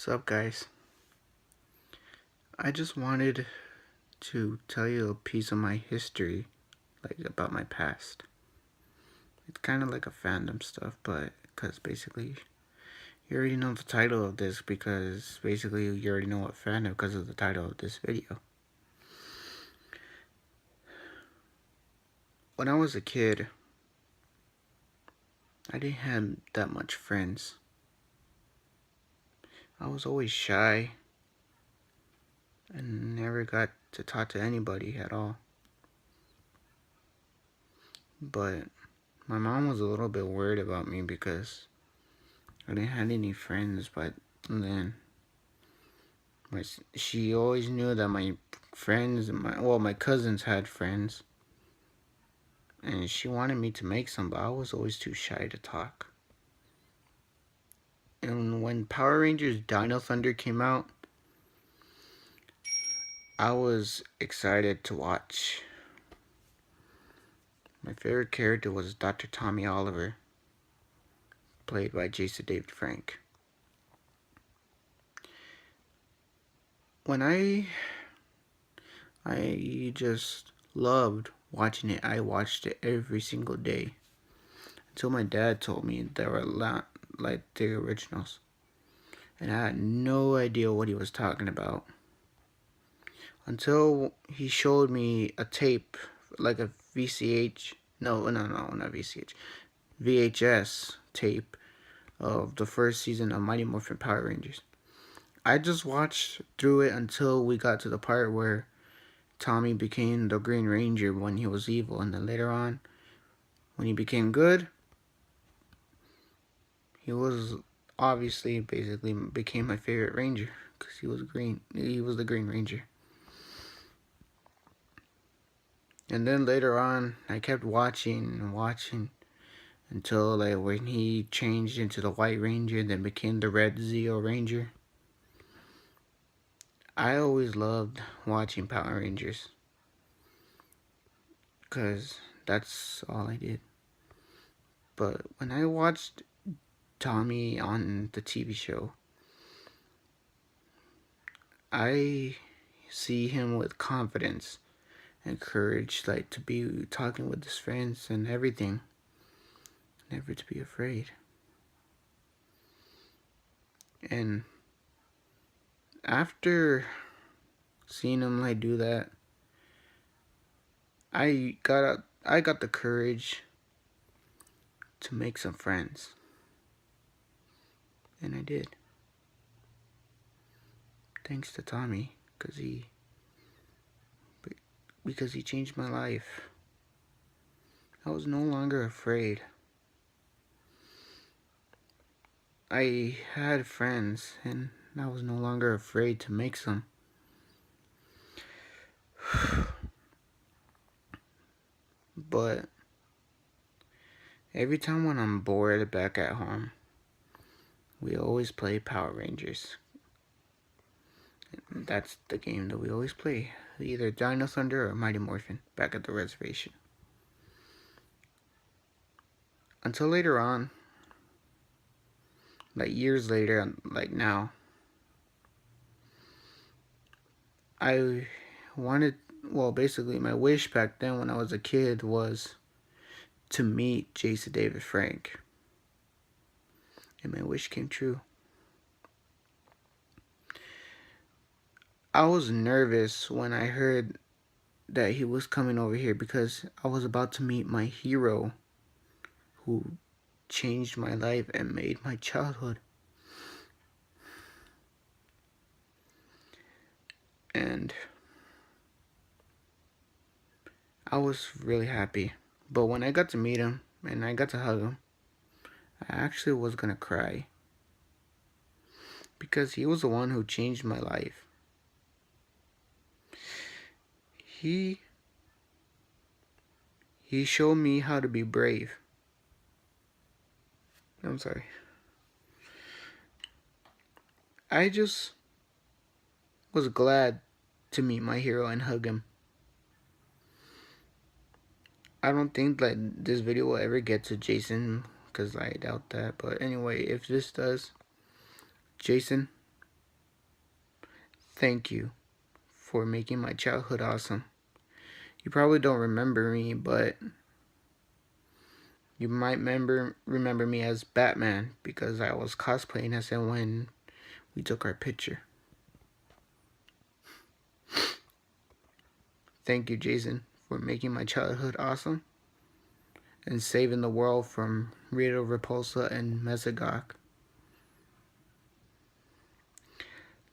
Sup guys, I just wanted to tell you a piece of my history, like about my past. It's kind of like a fandom stuff, but because basically you already know the title of this, because basically you already know what fandom because of the title of this video. When I was a kid, I didn't have that much friends. I was always shy and never got to talk to anybody at all. But my mom was a little bit worried about me because I didn't have any friends, but then she always knew that my friends and my cousins had friends, and she wanted me to make some, but I was always too shy to talk. And when Power Rangers Dino Thunder came out, I was excited to watch. My favorite character was Dr. Tommy Oliver, played by Jason David Frank. When I just loved watching it. I watched it every single day until my dad told me they were a lot like the originals, and I had no idea what he was talking about until he showed me a tape, like a VCH, no, not VCH, VHS tape of the first season of Mighty Morphin Power Rangers. I just watched through it until we got to the part where Tommy became the Green Ranger when he was evil, and then later on, when he became good, he was obviously basically became my favorite Ranger because he was green. He was the Green Ranger. And then later on, I kept watching and watching until like when he changed into the White Ranger and then became the Red Zeo Ranger. I always loved watching Power Rangers because that's all I did. But when I watched Tommy on the TV show, I see him with confidence and courage, like to be talking with his friends and everything. Never to be afraid. And after seeing him like do that, I got the courage to make some friends. And I did. Thanks to Tommy, because he changed my life. I was no longer afraid. I had friends, and I was no longer afraid to make some. But every time when I'm bored back at home, we always play Power Rangers. And that's the game that we always play. Either Dino Thunder or Mighty Morphin back at the reservation. Until later on, like years later, like now, I wanted, well, basically my wish back then when I was a kid was to meet Jason David Frank. And my wish came true. I was nervous when I heard that he was coming over here because I was about to meet my hero who changed my life and made my childhood. And I was really happy. But when I got to meet him and I got to hug him, I actually was gonna cry. Because he was the one who changed my life. He showed me how to be brave. I'm sorry. I just was glad to meet my hero and hug him. I don't think that this video will ever get to Jason, because I doubt that. But anyway, if this does, Jason, Thank you for making my childhood awesome. You probably don't remember me, but you might remember me as Batman because I was cosplaying as him when we took our picture. Thank you, Jason, for making my childhood awesome and saving the world from Rita Repulsa and Mesogok.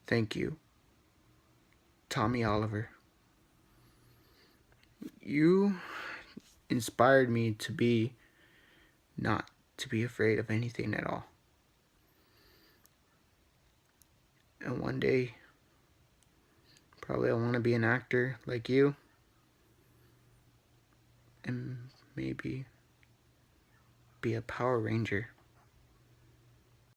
Thank you, Tommy Oliver. You inspired me to be not to be afraid of anything at all. And one day, probably I want to be an actor like you. And maybe be a Power Ranger.